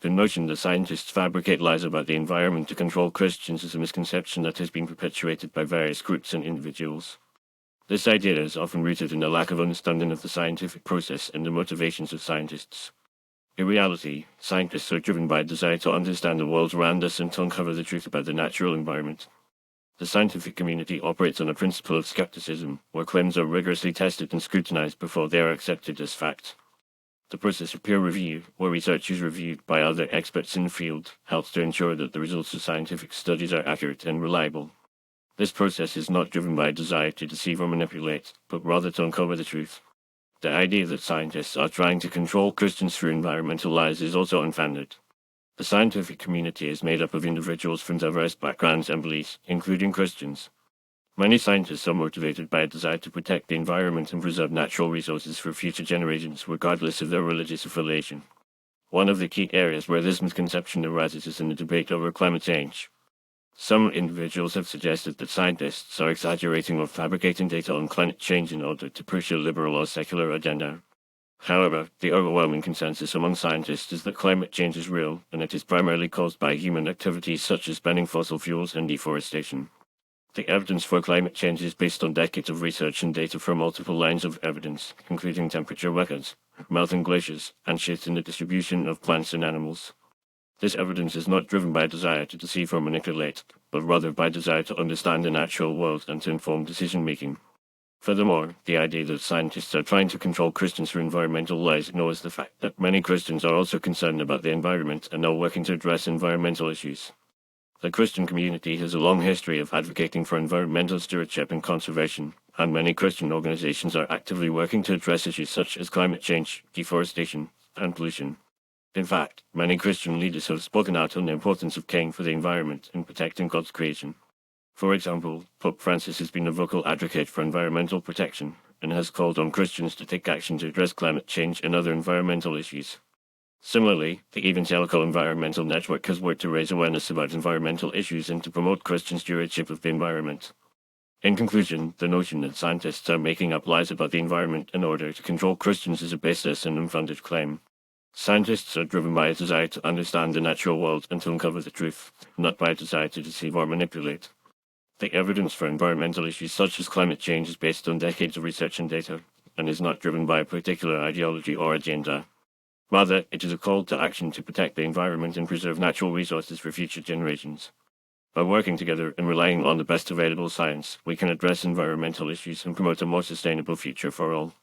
The notion that scientists fabricate lies about the environment to control Christians is a misconception that has been perpetuated by various groups and individuals. This idea is often rooted in a lack of understanding of the scientific process and the motivations of scientists. In reality, scientists are driven by a desire to understand the world around us and to uncover the truth about the natural environment. The scientific community operates on a principle of skepticism, where claims are rigorously tested and scrutinized before they are accepted as fact. The process of peer review, where research is reviewed by other experts in the field, helps to ensure that the results of scientific studies are accurate and reliable. This process is not driven by a desire to deceive or manipulate, but rather to uncover the truth. The idea that scientists are trying to control Christians through environmental lies is also unfounded. The scientific community is made up of individuals from diverse backgrounds and beliefs, including Christians. Many scientists are motivated by a desire to protect the environment and preserve natural resources for future generations, regardless of their religious affiliation. One of the key areas where this misconception arises is in the debate over climate change. Some individuals have suggested that scientists are exaggerating or fabricating data on climate change in order to push a liberal or secular agenda. However, the overwhelming consensus among scientists is that climate change is real, and it is primarily caused by human activities such as burning fossil fuels and deforestation. The evidence for climate change is based on decades of research and data from multiple lines of evidence, including temperature records, melting glaciers, and shifts in the distribution of plants and animals. This evidence is not driven by a desire to deceive or manipulate, but rather by a desire to understand the natural world and to inform decision-making. Furthermore, the idea that scientists are trying to control Christians through environmental lies ignores the fact that many Christians are also concerned about the environment and are working to address environmental issues. The Christian community has a long history of advocating for environmental stewardship and conservation, and many Christian organizations are actively working to address issues such as climate change, deforestation, and pollution. In fact, many Christian leaders have spoken out on the importance of caring for the environment and protecting God's creation. For example, Pope Francis has been a vocal advocate for environmental protection and has called on Christians to take action to address climate change and other environmental issues. Similarly, the Evangelical Environmental Network has worked to raise awareness about environmental issues and to promote Christian stewardship of the environment. In conclusion, the notion that scientists are making up lies about the environment in order to control Christians is a baseless and unfounded claim. Scientists are driven by a desire to understand the natural world and to uncover the truth, not by a desire to deceive or manipulate. The evidence for environmental issues such as climate change is based on decades of research and data, and is not driven by a particular ideology or agenda. Rather, it is a call to action to protect the environment and preserve natural resources for future generations. By working together and relying on the best available science, we can address environmental issues and promote a more sustainable future for all.